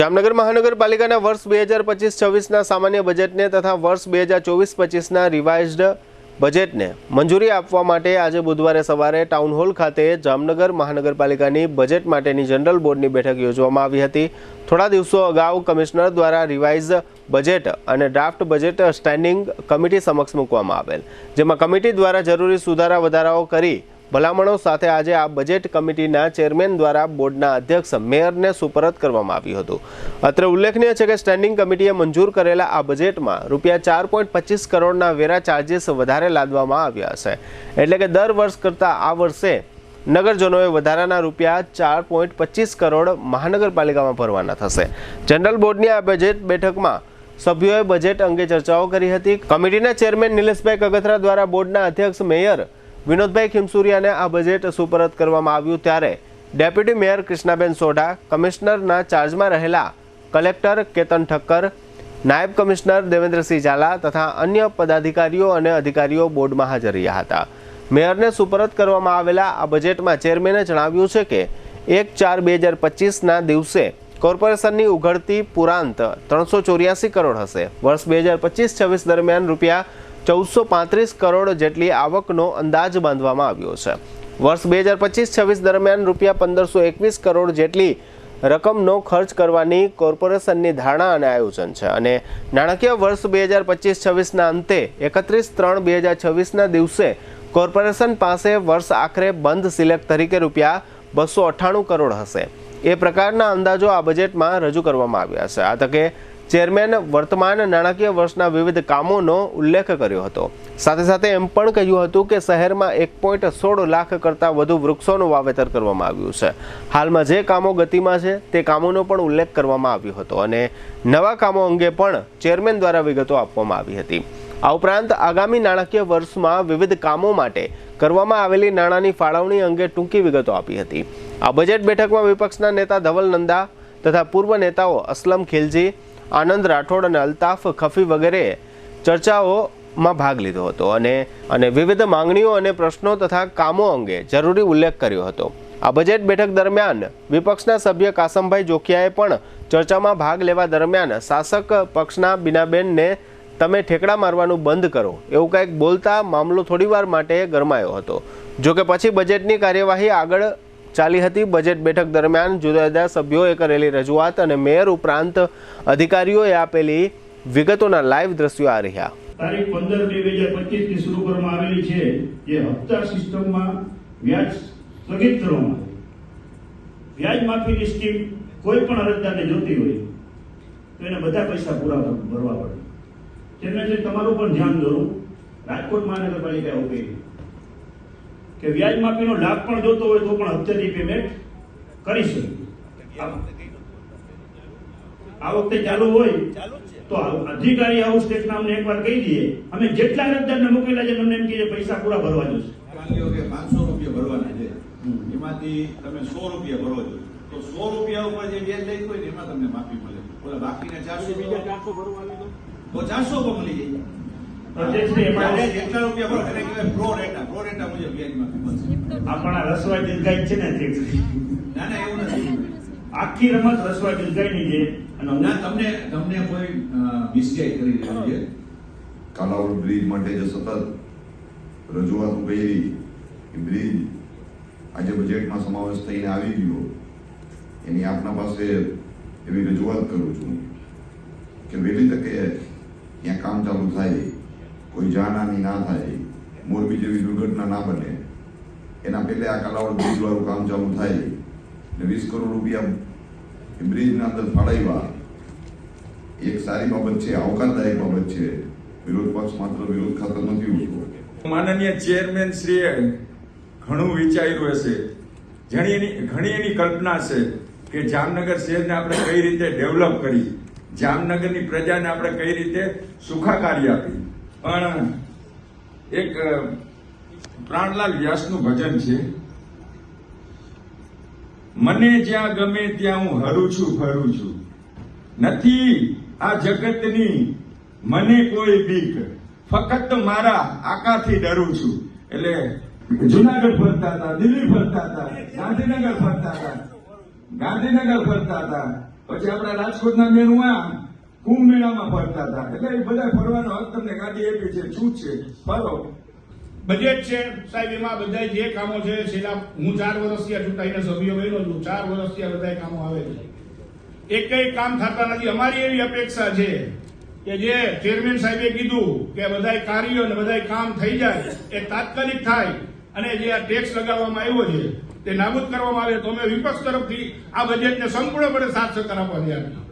જામનગર મહાનગરપાલિકાના વર્ષ 2025-26ના સામાન્ય બજેટને તથા વર્ષ 2024-25ના રિવાઇઝ્ડ બજેટને મંજૂરી આપવા માટે આજે બુધવારે સવારે ટાઉન હોલ ખાતે જામનગર મહાનગરપાલિકાની બજેટ માટેની જનરલ બોર્ડની બેઠક યોજવામાં આવી હતી। થોડા દિવસો અગાઉ કમિશનર દ્વારા રિવાઇઝ બજેટ અને ડ્રાફ્ટ બજેટ સ્ટેન્ડિંગ કમિટી સમક્ષ મૂકવામાં આવેલ, જેમાં કમિટી દ્વારા જરૂરી સુધારા વધારાઓ કરી ભલામણો સાથે આજે આ બજેટ કમિટીના ચેરમેન દ્વારા બોર્ડના અધ્યક્ષ મેયરને સુપરત કરવામાં આવ્યું હતું। અત્રે ઉલ્લેખનીય છે કે સ્ટેન્ડિંગ કમિટીએ મંજૂર કરેલા આ બજેટમાં રૂપિયા 4.25 કરોડના વેરા ચાર્જીસ વધારે લાદવામાં આવ્યા છે, એટલે કે દર વર્ષ કરતાં આ વર્ષે નગરજનોએ વધારાના રૂપિયા 4.25 કરોડ મહાનગરપાલિકામાં ભરવાના થશે। જનરલ બોર્ડની આ બજેટ બેઠકમાં સભ્યોએ બજેટ અંગે ચર્ચાઓ કરી હતી। કમિટીના ચેરમેન નિલેશભાઈ કગથરા દ્વારા બોર્ડના અધ્યક્ષ મેયર વિનોદભાઈ ખીમસુરિયાને આ બજેટ સુપરત કરવામાં આવ્યું, ત્યારે ડેપ્યુટી મેયર કૃષ્ણાબેન સોઢા, કમિશનરના ચાર્જમાં રહેલા કલેક્ટર કેતન ઠક્કર, નાયબ કમિશનર દેવેન્દ્રસિંહ ઝાલા તથા અન્ય પદાધિકારીઓ અને અધિકારીઓ બોર્ડમાં હાજર રહ્યા હતા। મેયરને સુપરત કરવામાં આવેલા આ બજેટમાં ચેરમેને જણાવ્યું છે કે 1/4/2025ના દિવસે કોર્પોરેશનની ઉઘડતી પુરાંત 384 કરોડ હશે। વર્ષ 2025-26 દરમિયાન રૂપિયા 1435 કરોડ જેટલી આવકનો અંદાજ બાંધવામાં આવ્યો છે। વર્ષ 2025-26 દરમિયાન રૂપિયા 1521 કરોડ જેટલી રકમનો ખર્ચ કરવાની કોર્પોરેશનની ધારણા અને આયોજન છે અને નાણાકીય વર્ષ 2025-26ના અંતે 31/3/2026ના દિવસે કોર્પોરેશન પાસે વર્ષ આખરે બંધ સિલેક્ટ તરીકે રૂપિયા 298 કરોડ હશે। એ પ્રકારના અંદાજો આ બજેટમાં રજૂ કરવામાં આવ્યા છે। આ તકે ચેરમેન વર્તમાન નાણાકીય વર્ષના વિવિધ કામોનો ઉલ્લેખ કર્યો હતો। સાથે સાથે એમ પણ કહ્યું હતું કે શહેરમાં 1.16 લાખ કરતાં વધુ વૃક્ષોનું વાવેતર કરવામાં આવ્યું છે। હાલમાં જે કામો ગતિમાં છે તે કામોનો પણ ઉલ્લેખ કરવામાં આવ્યો હતો અને નવા કામો અંગે પણ ચેરમેન દ્વારા વિગતો આપવામાં આવી હતી। આ ઉપરાંત આગામી નાણાકીય વર્ષમાં વિવિધ કામો માટે કરવામાં આવેલી નાણાંની ફાળવણી અંગે ટૂંકી વિગતો આપી હતી। આ બજેટ બેઠકમાં વિપક્ષના નેતા ધવલ નંદા તથા પૂર્વ નેતાઓ અસલમ ખિલજી, આનંદ રાઠોડ અને અલ્તાફ ખફી વગેરેએ ચર્ચાઓમાં ભાગ લીધો હતો અને વિવિધ માંગણીઓ અને પ્રશ્નો તથા કામો અંગે જરૂરી ઉલ્લેખ કર્યો હતો। આ બજેટ બેઠક દરમિયાન વિપક્ષના સભ્ય કાસમભાઈ જોખિયાએ પણ ચર્ચામાં ભાગ લેવા દરમિયાન શાસક પક્ષના બીનાબેનને તમે ઠેકડા મારવાનું બંધ કરો એવું કંઈક બોલતા મામલો થોડીવાર માટે ગરમાયો હતો। જોકે પછી બજેટની કાર્યવાહી આગળ ચાલી હતી। બજેટ બેઠક દરમિયાન જુદા જુદા સભ્યોએ કરેલી રજૂઆત અને મેયર ઉપરાંત અધિકારીઓએ આપેલી વિગતોના લાઈવ દ્રશ્યો આ રહ્યા। તારીખ 15/2/2025 થી શરૂ કરવામાં આવેલી છે જે હપ્તા સિસ્ટમમાં વ્યાજ સ્થગિત કરવામાં આવે। વ્યાજ માફીની સ્કીમ કોઈ પણ અરજદારને જોતી હોય તો એને બધા પૈસા પૂરા ભરવા પડે। તેમને તમારું પણ ધ્યાન દોરું, રાજકોટ મહાનગરપાલિકા એવું કહી કે વ્યાજ માફીનો લાભ પણ જોતો હોય તો પણ હપ્તાની પેમેન્ટ કરી શકે। આ વખતે ચાલુ હોય તો અધિકારી હાઉસ ટેક્સના અમને એકવાર કહી દઈએ, અમે જેટલા અરજદારને મોકલેલા છે અમને એમ કહીએ પૈસા પૂરા ભરવા જોશે। 500 રૂપિયા ભરવાના છે, એમાંથી તમે 100 રૂપિયા ભરવા જોઈએ તો 100 રૂપિયા ઉપર જે વ્યાજ લઈ હોય એમાં તમને માફી મળે। ઓલા બાકીના 400 બીજા 400 ભરવા તો 400 પણ મળી જાય। આપણા રસવાઈ દીર્ઘાઈ છે ને ના ના એવું નથી, આખી રમત રસવાઈ દીર્ઘાઈની છે અને તમને કોઈ મિસગાઈડ કરી રહ્યું છે। કાલાવડ બ્રિજ માટે જે સતત રજૂઆતો કરી એ બ્રિજ આજે બજેટમાં સમાવેશ થઈને આવી ગયો, એની આપના પાસે એવી રજૂઆત કરું છું કે વહેલી તકે ત્યાં કામ ચાલુ થાય, કોઈ જાનહાની ના થાય, મોરબી જેવી દુર્ઘટના ના બને, એના પહેલે આ કાલાવડ બ્રિજ વાળું કામ ચાલુ થાય ને 20 કરોડ રૂપિયા બ્રિજના અંદર ફાળવ્યા એક સારી બાબત છે, આવકારદાયક બાબત છે। વિરોધ પક્ષ માત્ર વિરોધ ખાતર નથી ઉઠતો। માનનીય ચેરમેન શ્રીએ ઘણું વિચાર્યું હશે, ઘણી એની કલ્પના છે કે જામનગર શહેરને આપણે કઈ રીતે ડેવલપ કરી, જામનગરની પ્રજાને આપણે કઈ રીતે સુખાકારી આપી। પણ એક પ્રાણલાલ વ્યાસનું ભજન છે, મને જ્યાં ગમે ત્યાં હું હરું છું ફરું છું, નથી આ જગતની મને કોઈ બીક, ફક્ત મારા આકાથી ડરું છું। એટલે જુનાગઢ ફરતા હતા, દિલ્હી ફરતા હતા, ગાંધીનગર ફરતા હતા, પછી આપણા રાજકોટના બેનુઆ કુંભ મેળામાં ફરતા હતા. એટલે એ બધા ફરવાનો હક તમને ગાડી આપી છે, છૂટ છે, ફરો. બજેટ છે સાહેબ, એમાં બધા જે કામો છે છેલ્લા હું 4 વર્ષથી આ ચૂંટાઈને સભ્ય બન્યો છું, 4 વર્ષથી આ બધા કામો આવે છે, એકેય કામ થતા નથી. અમારી એવી અપેક્ષા છે કે જે ચેરમેન સાહેબે કીધું કે બધા કાર્યો અને બધા કામ થઈ જાય એ તાત્કાલિક થાય અને જે આ ટેક્સ લગાવવામાં આવ્યો છે તે નાબૂદ કરવામાં આવે તો અમે વિપક્ષ તરફથી આ બજેટને સંપૂર્ણપણે સાથ સહકાર આપવા તૈયાર છીએ.